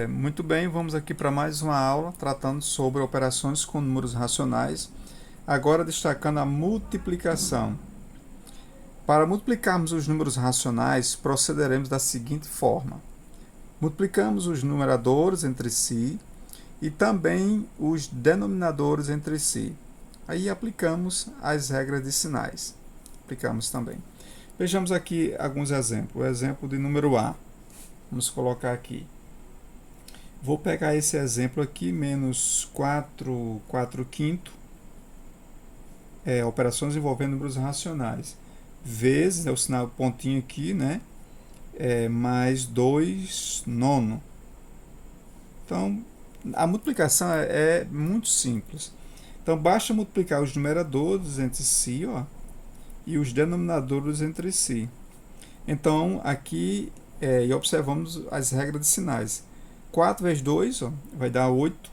Muito bem, vamos aqui para mais uma aula tratando sobre operações com números racionais, agora destacando a multiplicação. Para multiplicarmos os números racionais, procederemos da seguinte forma: multiplicamos os numeradores entre si e também os denominadores entre si. Aí aplicamos as regras de sinais. Aplicamos também. Vejamos aqui alguns exemplos. O exemplo de número A. Vamos colocar aqui. Vou pegar esse exemplo aqui, menos 4 quinto, operações envolvendo números racionais, vezes, o sinal pontinho aqui, né? Mais 2 nono. Então, a multiplicação é muito simples. Então, basta multiplicar os numeradores entre si, ó, e os denominadores entre si. Então, aqui, e observamos as regras de sinais. 4 vezes 2 ó, vai dar 8,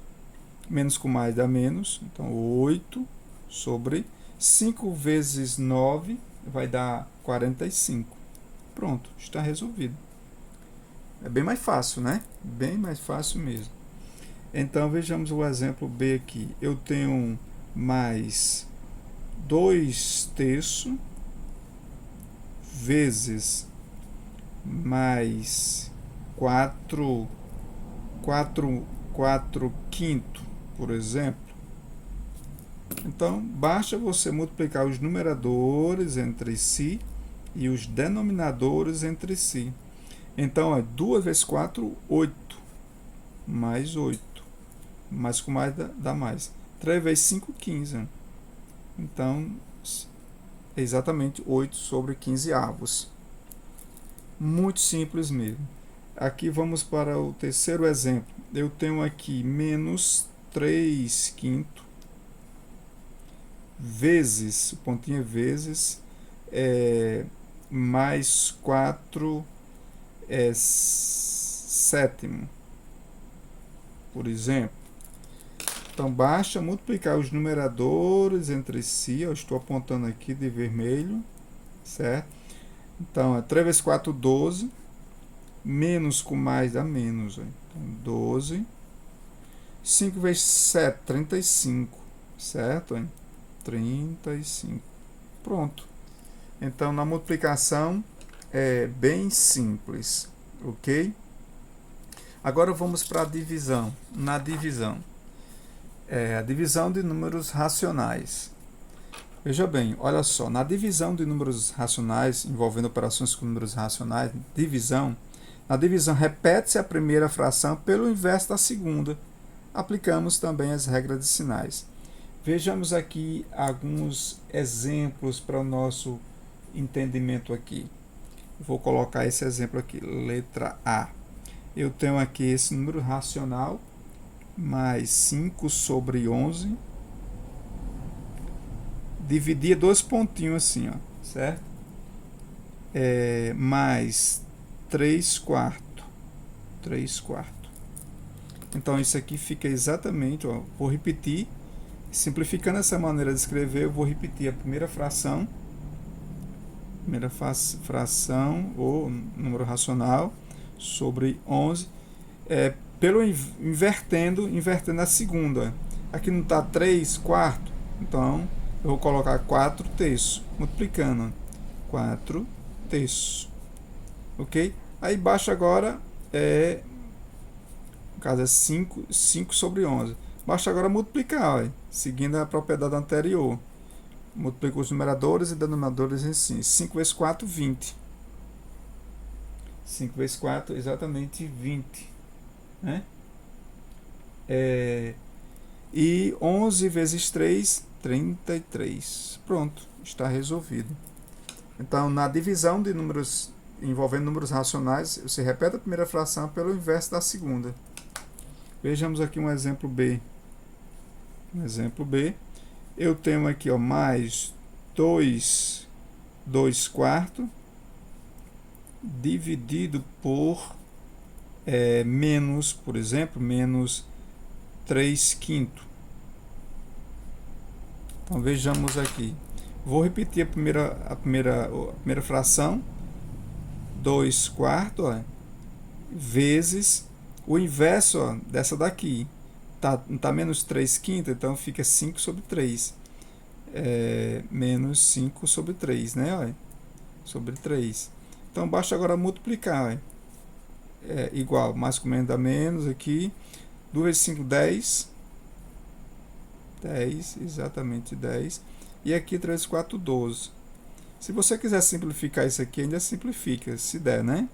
menos com mais dá menos, então 8 sobre 5 vezes 9 vai dar 45. Pronto, está resolvido. É bem mais fácil, né? Bem mais fácil mesmo. Então vejamos o exemplo B aqui. Eu tenho mais 2 terços vezes mais 4 quinto, por exemplo. Então, basta você multiplicar os numeradores entre si e os denominadores entre si. Então, 2 vezes 4, 8. Mais 8. Mais com mais dá mais. 3 vezes 5, 15. Então, é exatamente 8 sobre 15 avos. Muito simples mesmo. Aqui vamos para o terceiro exemplo. Eu tenho aqui menos 3 quinto vezes, o pontinho é vezes, mais 4 sétimo, por exemplo. Então, basta multiplicar os numeradores entre si. Eu estou apontando aqui de vermelho, certo? Então, 3 vezes 4, 12. Menos com mais dá menos. Ó. Então, 12. 5 vezes 7, 35. Certo? Ó? 35. Pronto. Então, na multiplicação é bem simples. Ok? Agora vamos para a divisão. Na divisão. A divisão de números racionais. Veja bem, olha só. Na divisão de números racionais, envolvendo operações com números racionais, na divisão, repete-se a primeira fração pelo inverso da segunda. Aplicamos também as regras de sinais. Vejamos aqui alguns exemplos para o nosso entendimento aqui. Vou colocar esse exemplo aqui, letra A. Eu tenho aqui esse número racional, mais 5 sobre 11. Dividir dois pontinhos assim, ó, certo? Mais 3 quartos. 3 quartos. Então, isso aqui fica exatamente, ó, vou repetir, simplificando essa maneira de escrever, eu vou repetir a primeira fração ou número racional, sobre 11, pelo invertendo a segunda. Aqui não está 3 quartos, então eu vou colocar 4 terços, multiplicando 4 terços. Ok? Aí embaixo agora no caso é 5 sobre 11. Basta agora multiplicar, ó, seguindo a propriedade anterior. Multiplica os numeradores e denominadores em si. 5 vezes 4, 20. 5 vezes 4, exatamente 20. Né? E 11 vezes 3, 33. Pronto, está resolvido. Então, na divisão de números envolvendo números racionais, você repete a primeira fração pelo inverso da segunda. Vejamos aqui um exemplo B. Eu tenho aqui, ó, mais 2 quartos dividido por menos, por exemplo, menos 3 quinto. Então vejamos aqui. Vou repetir a primeira fração. 2 quartos, ó, vezes O inverso, ó, dessa daqui, tá menos 3 quinta, então fica 5 sobre 3. Menos 5 sobre 3, né? Ó, sobre 3. Então basta agora multiplicar. Ó. Igual, mais com menos dá menos aqui. 2 vezes 5, 10. 10, exatamente 10. E aqui 3 vezes 4, 12. Se você quiser simplificar isso aqui, ainda simplifica, se der, né?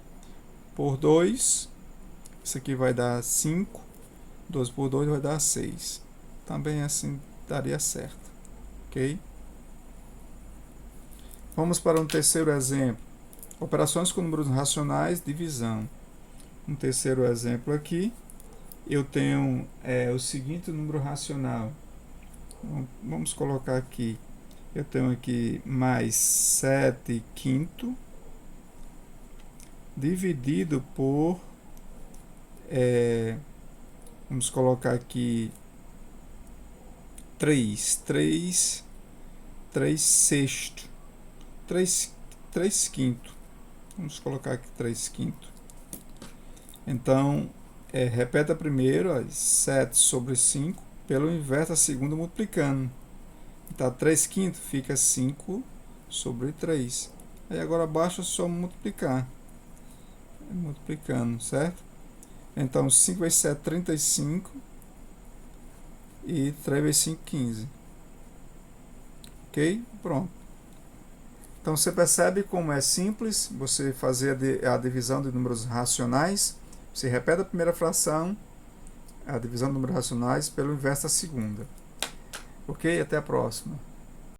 Por 2, isso aqui vai dar 5. 12 por 2 vai dar 6. Também assim daria certo. Ok? Vamos para um terceiro exemplo. Operações com números racionais, divisão. Um terceiro exemplo aqui. Eu tenho o seguinte número racional. Vamos colocar aqui. Eu tenho aqui mais 7 quinto dividido por... vamos colocar aqui 3 sexto. 3 quinto. Vamos colocar aqui 3 quinto. Então, repeta primeiro, ó, 7 sobre 5, pelo inverso a segunda multiplicando. Então, 3 quinto fica 5 sobre 3. Aí agora basta só multiplicar. Multiplicando, certo? Então, 5 vezes 7, 35. E 3 vezes 5, 15. Ok? Pronto. Então, você percebe como é simples você fazer a divisão de números racionais. Você repete a primeira fração, a divisão de números racionais, pelo inverso da segunda. Ok? Até a próxima.